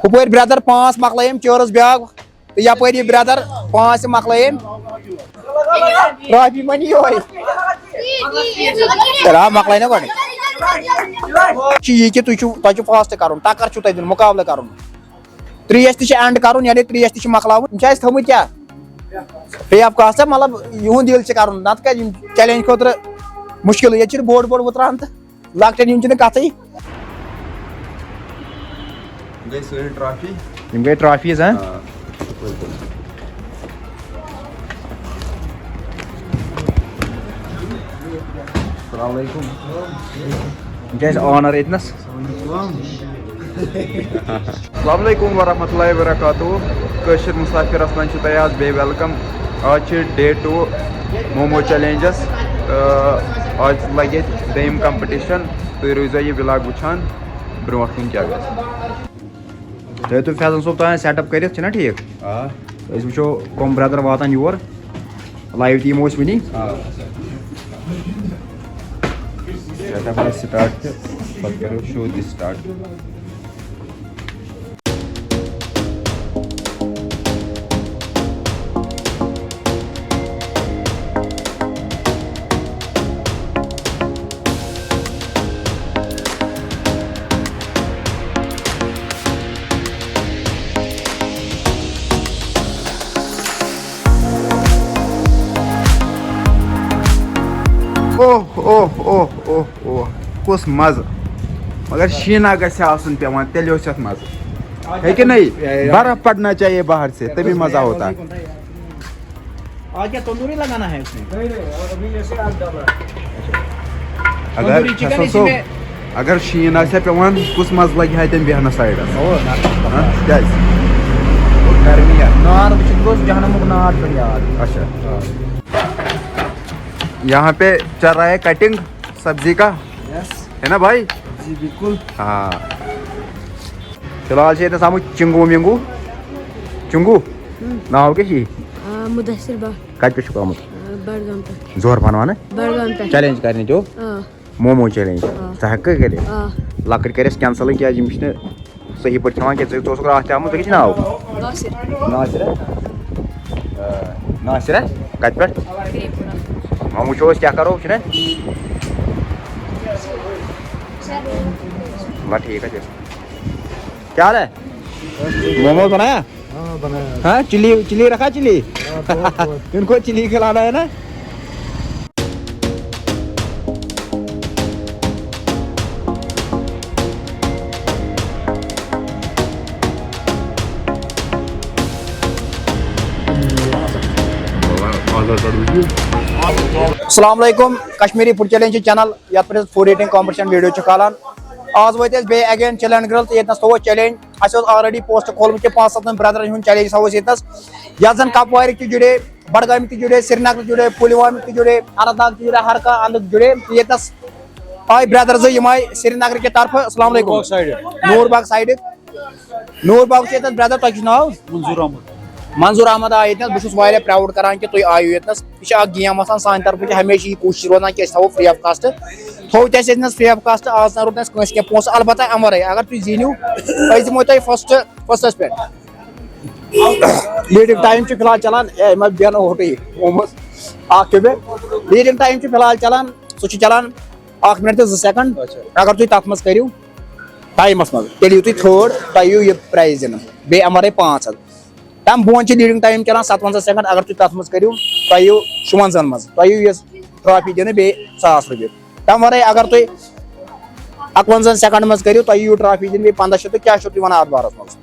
ہپٲرۍ brother 5 مۄکلٲیِم چٲرٕس بیٛاکھ تہٕ یپٲرۍ یہِ برٛدر 5 تہِ مۄکلٲیِم ٹرافی مٔنی یہوے مۄکلٲے نا گۄڈٕ یہِ کہِ تۄہہِ چھُ فاسٹ کرُن ٹکر چھُو تۄہہِ دیُن مُقابلہٕ کرُن 30 تہِ چھُ اینڈ کرُن یعنی 30 تہِ چھُ مۄکلاوُن یِم چھِ اَسہِ تھٲومٕتۍ کیٛاہ فرٛی آف کاسٹ مطلب یِہُنٛد دِل چھُ کرُن نتہٕ کیٛازِ یِم چیلینج خٲطرٕ مُشکِل ییٚتہِ چھُنہٕ بوٚڑ وُتران تہٕ لۄکٹٮ۪ن یِم چھِنہٕ کتھٕے یِم گٔے ٹرافیٖز السلام علیکم یِم چھِ اَسہِ آنر ییٚتنس السلام علیکم ورحمۃ اللہ وبرکاتہ کٲشِر مُسافِرس منٛز چھُ تۄہہِ آز بیٚیہِ ویلکم آز چھِ ڈے 2 مومو چیلینجس تہٕ آز لگہِ ییٚتہِ دوٚیِم کمپِٹِشن تُہۍ روٗزیو یہِ وِلاگ وٕچھان برونٛٹھ کُن کیٛاہ گژھِ تُہۍ تُہۍ فیضان صٲب تانۍ سیٹ اپ کٔرِتھ چھُنہ ٹھیٖک أسۍ وٕچھو کٕم برٛدر واتان یور لایِو تہِ یِمو أسۍ وٕنی سیٹ اپ گژھِ سٹاٹ تہٕ پتہٕ کرو شو تہِ سٹاٹ کُس مزٕ مگر شیٖنا گژھِ آسُن پیٚوان تیٚلہِ اوس یتھ مزٕ ہے کہ نہیں برف پڑنا چاہیے باہر سے تبھی مزہ ہوتا اگر شیٖن آسہِ ہا پیٚوان کُس مزٕ لگہِ ہا تٔمۍ بیہنس سایڈس کیازِ گرمی اچھا یہاں پہ چل رہا ہے کٹنگ سبزی کا ہے نا بھائی جی بالکل ہاں فی الحال چھِ ییٚتنس آمُت چِنگوٗ وِنگوٗ چِنگوٗ ناو کیٛاہ چھُ مُدثر بٹ کتہِ پٮ۪ٹھ چھُکھ آمُت بڈگام پٮ۪ٹھ زور پہن بڈگام پٮ۪ٹھ چیلینج کرنہِ جو مومو چیلینج ژٕ ہٮ۪کہٕ کٔرِتھ لۄکٕٹۍ کَرِ اَسہِ کینسلٕے کیٛازِ یِم چھِنہٕ صحیح پٲٹھۍ کھٮ۪وان کینٛہہ ژٕ اوسُکھ راتھ تہِ آمُت ژےٚ کیٛاہ چھُ ناو ناصر کتہِ پٮ۪ٹھ وۄنۍ وٕچھو أسۍ کیٛاہ کرو چھُنہ بس ٹھیک ہے کیا حال ہے موموز بنایا ہاں چلی رکھا چلی ان کو چلی کھلانا ہے نا السلام علیکم کشمیری فوڈ چیلینج چینل یتھ پٮ۪ٹھ فوڈ ایٹنگ کمپٹیشن ویڈیو چھِ کھالان آز وٲتۍ أسۍ بیٚیہِ اگین چلینج گرل تہٕ ییٚتنس تھوٚو چیلینج اَسہِ اوس آلریڈی پوسٹ کھولمُت کہِ 5-7 برٛدرن ہُنٛد چیلینج تھاوو أسۍ ییٚتنس یتھ زن کپوارٕکۍ تہِ جُڑے بڈگامٕکۍ تہِ جُڑے سرینگرٕکۍ جُڑے پُلوامٕکۍ تہِ جُڑے اننت ناگ تہِ جُڑے ہر کانٛہہ اندٕکۍ جُڑے تہٕ ییٚتنس آے برٛدر زٕ یِم آے سرینگرٕ کہِ طرفہٕ السلام علیکم نوٗر باغ سایڈٕ نوٗر باغ چھُ ییٚتنس برٛدر تۄہہِ کیٛاہ چھُ ناو منظوٗر احمد آے ییٚتنس بہٕ چھُس واریاہ پراوُڈ کران کہِ تُہۍ آیِو ییٚتنس یہِ چھِ اکھ گیم آسان سانہِ طرفہٕ تہِ ہمیشہِ یہِ کوٗشِش روزان کہِ أسۍ تھاوو فرٛی آف کاسٹ تھوٚو تہِ اَسہِ ییٚتنس فرٛی آف کاسٹ آز تام روٚٹ نہٕ اَسہِ کٲنٛسہِ کینٛہہ پونٛسہٕ البتہ اَمہِ وَرٲے اگر تُہۍ زیٖنِو أسۍ دِمو تۄہہِ فٔسٹس پٮ۪ٹھ لیٖڈِنٛگ ٹایم چھُ فِلحال چلان ہے مےٚ بیٚہنو ہوٹٕے اومُس اکھ کیٛاہ مےٚ لیٖڈِنٛگ ٹایم چھُ فِلحال چلان سُہ چھُ چلان 1 مِنٹ تہٕ 2 سیکنڈ اگر تُہۍ تتھ منٛز کٔرِو ٹایمس منٛز تیٚلہِ یِیِو تُہۍ تھٲڑ تۄہہِ یِیو یہِ پرایز دِنہٕ بیٚیہِ اَمہِ وَرٲے 500 تَمہِ بۄن چھِ لیٖڈِنٛگ ٹایم چلان 57 سیکنڈ اگر تُہۍ تتھ منٛز کٔرِو تۄہہِ یِیو 55 منٛز تۄہہِ یِیو یہِ ٹرافی دِنہٕ بیٚیہِ 1000 رۄپیہِ تَمہِ وَرٲے اگر تُہۍ 51 سیکنڈ منٛز کٔرِو تۄہہِ یِیو ٹرافی دِنہٕ بیٚیہِ 1500 تہٕ کیٛاہ چھِو تُہۍ وَنان اَتھ بارس منٛز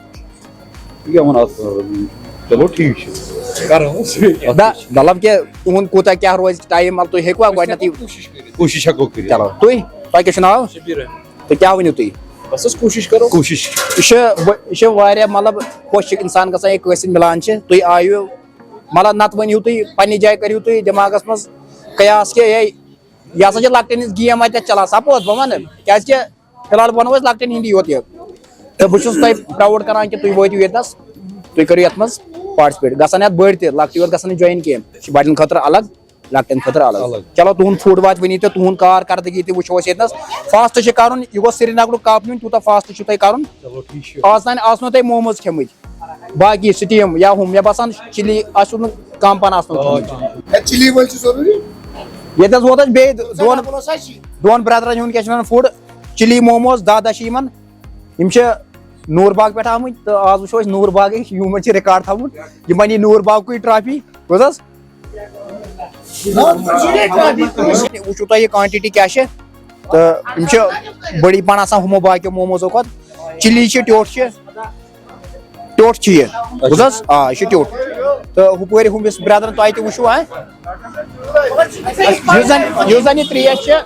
چلو ٹھیک چھُ مطلب کہِ تُہُنٛد کوٗتاہ کیٛاہ روزِ ٹایم مطلب تُہۍ ہیٚکوا گۄڈٕنیتھٕے کوٗشِش ہٮ۪کو کٔرِتھ چلو تُہۍ تۄہہِ کیٛاہ چھُ ناو تہٕ کیٛاہ ؤنِو تُہۍ بس حظ کوٗشِش کرو کوٗشِش یہِ چھُ واریاہ مطلب خۄش چھُ اِنسان گژھان ییٚلہِ کٲنٛسہِ سۭتۍ مِلان چھِ تُہۍ آیِو مطلب نتہٕ ؤنِو تُہۍ پننہِ جایہِ کٔرِو تُہۍ دٮ۪ماغس منٛز قیاس کہِ ہے یہِ ہسا چھِ لۄکٹٮ۪ن ہِنٛز گیم اتٮ۪تھ چلان سپوز بہٕ وَنہٕ کیازِ کہِ فِلحال وَنو أسۍ لۄکٹٮ۪ن ہِنٛدی یوت یہِ تہٕ بہٕ چھُس تۄہہِ پراوُڈ کران کہِ تُہۍ وٲتِو ییٚتنس تُہۍ کٔرِو یتھ منٛز پاٹسِپیٹ گژھن یتھ بٔڑۍ تہِ لۄکٹی یوت گژھن نہٕ جویِن کینٛہہ یہِ چھِ بَڑٮ۪ن خٲطرٕ الگ لکٹن خطر الگ چلو تہد فوڈ وات ونی تو تہد کارکردگی تہ وچھو یتنس فاسٹ کرن یہ گوٚژھ سرینگرُک کپ نیُن تیوٗتاہ فاسٹ چھُو تۄہہِ کرُن آز تام آسنو تۄہہِ موموز کھیٚمٕتۍ باقی سٹیٖم یا ہُم مےٚ باسان چِلی آسیو نہٕ کم پہن آسنو ییٚتہِ حظ ووت اَسہِ بیٚیہِ دۄن برٛدرن ہُنٛد کیٛاہ چھِ وَنان فُڈ چِلی موموز دہ چھِ یِم چھِ نوٗر باغ پٮ۪ٹھ آمٕتۍ تہٕ آز وٕچھو أسۍ نوٗر باغٕکۍ یِمن چھِ رِکاڈ تھاوُن یِمن یی نوٗر باغکُے ٹرافی بوٗز حظ وٕچھو تۄہہِ یہِ کوانٹِٹی کیٛاہ چھِ تہٕ یِم چھِ بٔڑی پہن آسان ہُمو باقیو موموزو کھۄتہٕ چِلی چھِ ٹیوٚٹھ چھِ یہِ بوٗز حظ آ یہِ چھُ ٹیوٚٹھ تہٕ ہُپٲرۍ ہُمِس برٛدرن تۄہہِ تہِ وٕچھو یُس زن یہِ ترٛیش چھِ یہِ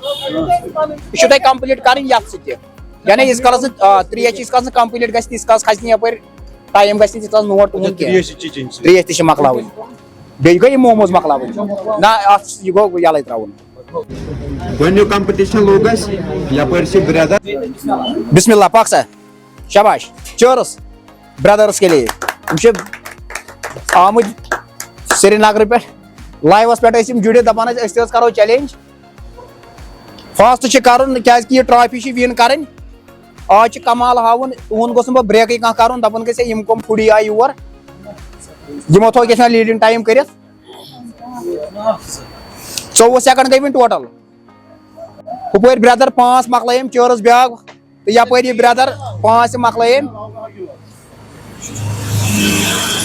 چھُو تۄہہِ کمپلیٖٹ کرٕنۍ یتھ سۭتۍ تہِ یعنی ییٖتِس کالس نہٕ ترٛیش ییٖتِس کالس نہٕ کمپلیٖٹ گژھِ تیٖتِس کالس کھسہِ نہٕ یپٲرۍ ٹایم گژھِ نہٕ تیٖتِس کالس نوٹ تُہُنٛد کینٛہہ ترٛیش تہِ چھِ مۄکلاوٕنۍ بیٚیہِ گٔے یِم موموز مۄکلاوٕنۍ نہ اتھ یہِ گوٚو یَلے ترٛاوُن گۄڈنیُک کمپٹیشن لوگ اَسہِ یپٲرۍ چھِ برٛدر بسم اللہ پک سا شاباش چٲرٕس برٛدٲرٕس کے لیے یِم چھِ آمٕتۍ سرینگرٕ پٮ۪ٹھ لایوَس پٮ۪ٹھ ٲسۍ یِم جُڑِتھ دپان ٲسۍ أسۍ تہِ حظ کرو چیلینج فاسٹ چھِ کرُن کیازِ کہِ یہِ ٹرافی چھِ وِن کرٕنۍ آز چھِ کمال ہاوُن تُہُنٛد گوٚژھ نہٕ پتہٕ بریکٕے کانٛہہ کرُن دپان گژھِ ہے یِم کٕم فُڈی آیہِ یور یِمو تھوٚو کیٛاہ چھِ وَنان لیٖڈِنٛگ ٹایم کٔرِتھ 24 سیکنڈ گٔے وۄنۍ ٹوٹل ہُپٲرۍ برٛدر 5 مۄکلٲیِم چٲرٕس بیاکھ تہٕ یپٲرۍ یہِ برٛدر 5 تہِ مۄکلٲیِم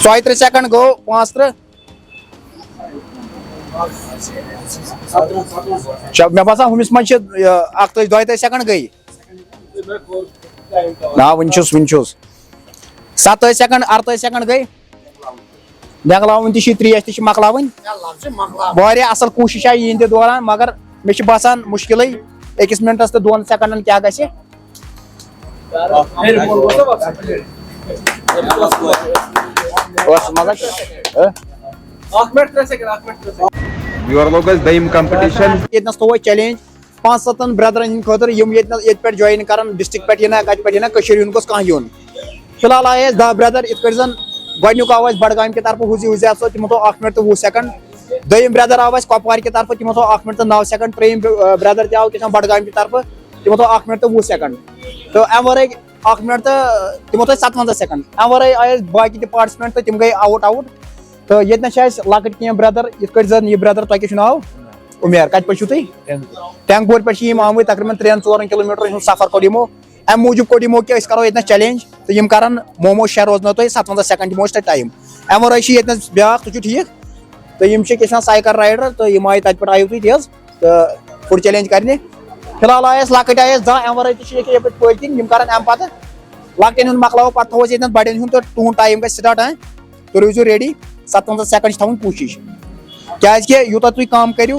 34 سیکنڈ گوٚو 35 مےٚ باسان ہُمِس منٛز چھِ 31 سیکنڈ گٔے نہ وُنہِ چھُس 27 سیکنڈ 38 سیکنڈ گٔے دٮ۪گلاوٕنۍ تہِ چھِ ترٛیش تہِ چھِ مۄکلاوٕنۍ واریاہ اَصٕل کوٗشِش آیہِ یِہنٛدِ دوران مگر مےٚ چھُ باسان مُشکِلٕے 1 مِنٹس تہٕ 2 سیکنڈن کیٛاہ گژھِ یورٕ لوگ اَسہِ دوٚیِم کمپٹیشن ییٚتنس تھوٚو اَسہِ چیلینج 5-7 برٛدرن ہٕنٛدِ خٲطرٕ یِم ییٚتہِ پٮ۪ٹھ جوین کرن ڈسٹرک پٮ۪ٹھ یِنہ کتہِ پٮ۪ٹھ یِنہ کٔشیٖرِ ہُنٛد گوٚژھ کانٛہہ یُن فی الحال آیہِ اَسہِ 10 برٛدر یِتھ کٲٹھۍ زن گۄڈٕنیُک آو اَسہِ بڈگامہِ کہِ طرفہٕ حُزیف صٲب تِمو تھوٚو 1 مِنٹ تہٕ 20 سیکنڈ دوٚیِم برٛدر آو اَسہِ کۄپوارِ کہِ طرفہٕ تِمو تھوٚو 1 مِنٹ تہٕ 9 سیکنڈ ترٛیٚیِم برٛدر تہِ آو کیٛاہ چھِ وَنان بڈگامہِ کہِ طرفہٕ تِمو تھوٚو 1 مِنٹ تہٕ 20 سیکنڈ تہٕ اَمہِ ورٲے 1 مِنٹ تہٕ تِمو تھٲے 57 سیکنڈ اَمہِ ورٲے آیہِ اَسہِ باقٕے تہِ پاٹسپینٹ تہٕ تِم گٔے آوُٹ تہٕ ییٚتنس چھِ اَسہِ لۄکٕٹۍ کینٛہہ برٛدر یِتھ کٲٹھۍ زن یہِ برٛدر تۄہہِ کیٛاہ چھُ ناو عُمیر کتہِ پٮ۪ٹھ چھُو تُہۍ ٹینٛگپوٗر پٮ۪ٹھ چھِ یِم آمٕتۍ تقریٖبن 3-4 کِلوٗمیٖٹرن ہُنٛد سفر کوٚر یِمو اَمہِ موٗجوٗب کوٚر یِمو کہِ أسۍ کرو ییٚتنس چیلینج تہٕ یِم کرن موموز 6 روزنو تۄہہِ 57 سیکنڈ دِمو أسۍ تۄہہِ ٹایم اَمہِ ورٲے چھِ ییٚتنس بیاکھ تُہۍ چھِو ٹھیٖک تہٕ یِم چھِ کیٛاہ چھِ وَنان سایکل رایڈر تہٕ یِم آیہِ تَتہِ پٮ۪ٹھ آیِو تُہۍ تہِ حظ تہٕ فُڈ چیلینج کرنہِ فِلحال آیہِ اَسہِ لۄکٕٹۍ آیہِ اَسہِ 2 اَمہِ ورٲے تہِ چھِ ییٚکیٛاہ یپٲرۍ پٔتۍ کِنۍ یِم کرن اَمہِ پتہٕ لۄکٹٮ۪ن ہُنٛد مۄکلاوو پتہٕ تھاوو أسۍ ییٚتنس بڑٮ۪ن ہُنٛد تہٕ تُہُنٛد ٹایم گژھِ سِٹارٹ تُہۍ روٗزِو ریڈی 57 سیکنڈ چھِ تھاوٕنۍ کوٗشِش کیازِ کہِ یوٗتاہ تُہۍ کم کٔرِو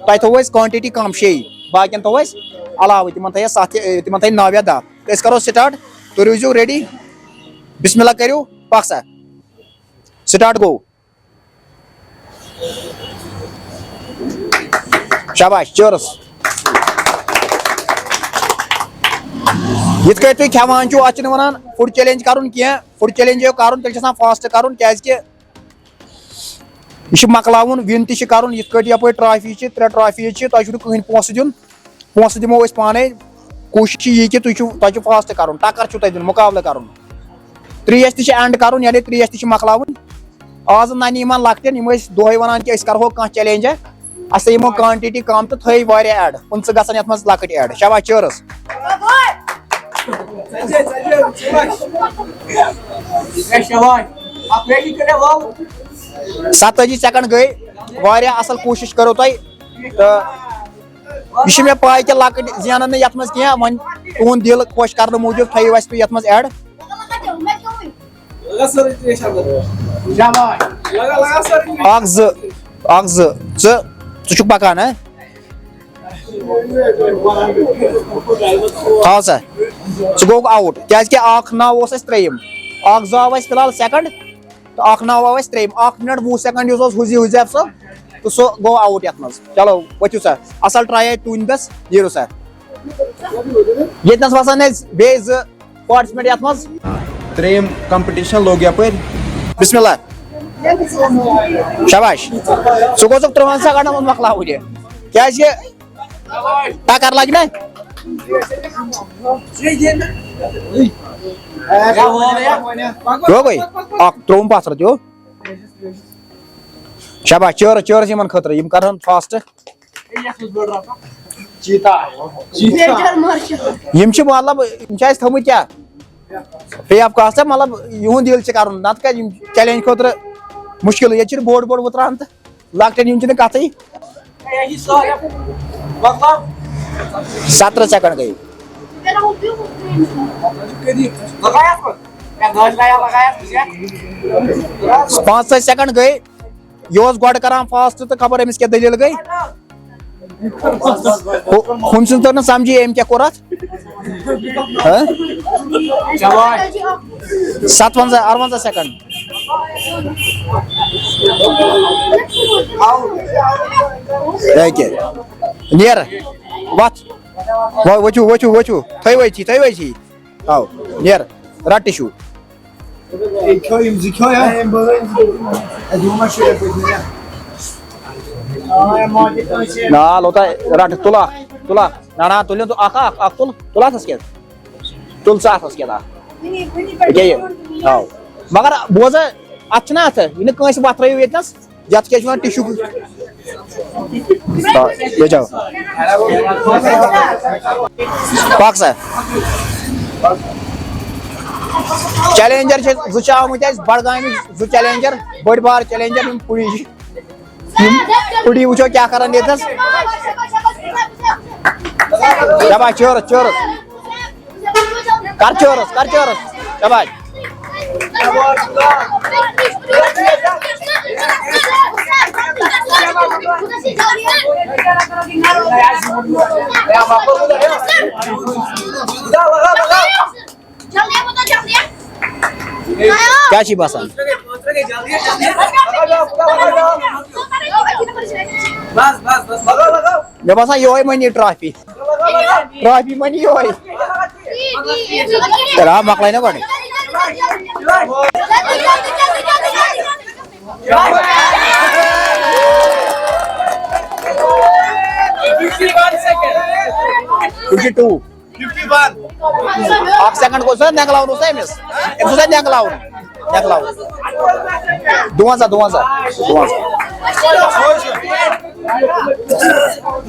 تۄہہِ تھوٚو اَسہِ کوانٹِٹی کم 6 باقین تھوٚو اَسہِ علاوٕ تِمن تھٲے اَسہِ 7 تِمن تھٲے 9 یا 10 أسۍ کرو سِٹارٹ تُہۍ روٗزِو ریڈی بسم اللہ کٔرِو پکھ سا سِٹارٹ گوٚو شاباش چٲرٕس یِتھ کٲٹھۍ تُہۍ کھٮ۪وان چھِو اتھ چھِنہٕ وَنان فُڈ چیلینج کرُن کینٛہہ فُڈ چیلینج ییٚلہِ کرُن تیٚلہِ چھُ آسان فاسٹ کرُن کیازِ کہِ یہِ چھُ مۄکلاوُن وِن تہِ چھِ کرُن یِتھ کٲٹھۍ یپٲرۍ ٹرافی چھِ 3 ٹرافیٖز چھِ تۄہہِ چھُ نہٕ کٕہٕنۍ پونٛسہٕ دیُن پونٛسہٕ دِمو أسۍ پانے کوٗشِش چھِ یی کہِ تۄہہِ چھُ فاسٹ کرُن ٹکر چھُو تۄہہِ دیُن مُقابلہٕ کرُن ترٛیش تہِ چھِ اینڈ کرُن یعنی ترٛیش تہِ چھِ مۄکلاوٕنۍ آز ننہِ یِمن لۄکٹٮ۪ن یِم ٲسۍ دۄہے ونان کہِ أسۍ کرہو کانٛہہ چیلینجا اَسہِ تھٲے یِمو کوانٹِٹی کم تہٕ تھٲے واریاہ ایڈ 15 گژھن یتھ منٛز لۄکٕٹۍ ایڈ شاباش چٲرٕس 27 سیکنڈ گٔے واریاہ اصل کوٗشِش کٔرٕو تۄہہِ تہٕ یہِ چھِ مےٚ پاے کہِ لۄکٕٹۍ زینن نہٕ یتھ منٛز کینٛہہ وۄنۍ تُہُنٛد دِل خۄش کرنہٕ موٗجوٗب تھٲیِو اَسہِ تُہۍ یتھ منٛز ایڈ 1 2 ژٕ چھُکھ پکان تھاو سا ژٕ گوٚوُکھ آوُٹ کیازِ کہِ 1 9 اوس اَسہِ ترٛیٚیِم 1 2 آو اَسہِ فِلحال سیکنڈ تہٕ 1 9 آو اَسہِ ترٛیٚیِم 1 مِنٹ 20 سیکنڈ یُس اوس حُزیف صٲب تہٕ سُہ گوٚو آوُٹ یتھ منٛز چلو ؤتھِو سا اصل ٹراے آیہِ تُہنٛدِس نیٖرِو سا ییٚتنس وسان اَسہِ بیٚیہِ 2 پاٹسپینٹ یتھ منٛز ترٛیٚیِم کمپٹیشن لوگ یپٲرۍ بسم اللہ شاباش ژٕ گوژھُکھ 13 سیکنڈن منٛز مۄکلاوُن یہِ کیازِ ٹکر لگہِ نا ہو بھائی اکھ ترٛووُم پتھر تہِ ہو شاباش چٲرٕس یِمن خٲطرٕ یِم کرہن فاسٹ یِم چھِ مطلب یِم چھِ اَسہِ تھٲومٕتۍ کیٛاہ فرٛی آف کاسٹ مطلب یِہُنٛد دِل چھِ کرُن نتہٕ کیٛازِ یِم چیلینج خٲطرٕ مُشکل ییٚتہِ چھُنہٕ بوٚڑ بوٚڑ وُتران تہٕ لۄکٹٮ۪ن یِم چھِنہٕ کتھٕے 17 سیکنڈ گٔے 5 سیکنڈ گٔے یہِ اوس گۄڈٕ کران فاسٹ تہٕ خبر أمِس کیٛاہ دٔلیٖل گٔے ہُمۍ سٕنٛز تٔر نہٕ سمجھی أمۍ کیٛاہ کوٚر اتھ 57 سیکنڈ نیر وتھ ؤتھِو تھٲیِو أتھی آو نیر رٹ ٹِشوٗ نا لوٚتا رٹ تُل اکھ نہ تُلِو اکھ تُل اتھس کیٛاہ تُل ژٕ اتھس کیٛاہ کیٛاہ یہِ آو مگر بوزا اتھ چھُنہ اتھٕ یہِ نہٕ کٲنٛسہِ وتھرٲیِو ییٚتنس یتھ کیٛاہ چھِ ونان ٹِشوٗ پک سا چیلینجر چھِ 2 چھِ آمٕتۍ اَسہِ بڈگامٕکۍ 2 چیلینجر بٔڑۍ بار چیلینجر یِم پُڈی چھِ پُڈی وٕچھو کیٛاہ کران ییٚتنس شاباش چٲرٕس کر چٲرٕس شاباش کیٛاہ چھی باسان مےٚ باسان یِہوے مٔنی ٹرافی مٔنی یِہوے مۄکلاے نا گۄڈٕ اکھ سیکنڈ گوٚژھ نا نٮ۪نٛگلاوُن اوس نا أمِس اوس نا نٮ۪نٛگلاوُن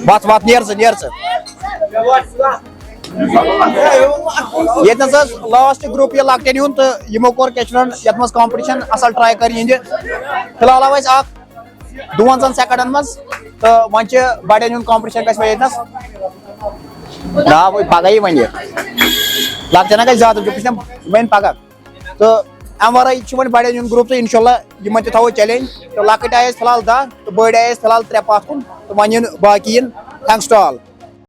52 وتھ نیر ژٕ ییٚتنس ٲس لاسٹ گروپ یہِ لۄکٹٮ۪ن ہُنٛد تہٕ یِمو کوٚر کیٛاہ چھِ ونان یتھ منٛز کمپٹِشن اصل ٹراے کٔر یِہنٛدِ فلحال آو اَسہِ اکھ 52 سیکنڈن منٛز تہٕ وۄنۍ چھِ بڑٮ۪ن ہُنٛد کمپٹِشن گژھِ وۄنۍ ییٚتنس نا وۄنۍ پگہہ یی وۄنۍ یہِ لۄکٹٮ۪ن گژھِ زیادٕ وۄنۍ پگہہ تہٕ امہِ ورٲے چھُ وۄنۍ بڑٮ۪ن ہُنٛد گروپ تہٕ انشاء اللہ یِمن تہِ تھاوو چیلینج تہٕ لۄکٕٹۍ آیہِ اَسہِ فلحال 10 تہٕ بٔڑۍ آیہِ اَسہِ فلحال 3 پتھ کُن تہٕ وۄنۍ یِن باقٕے یِن تھینکٕس ٹُو آل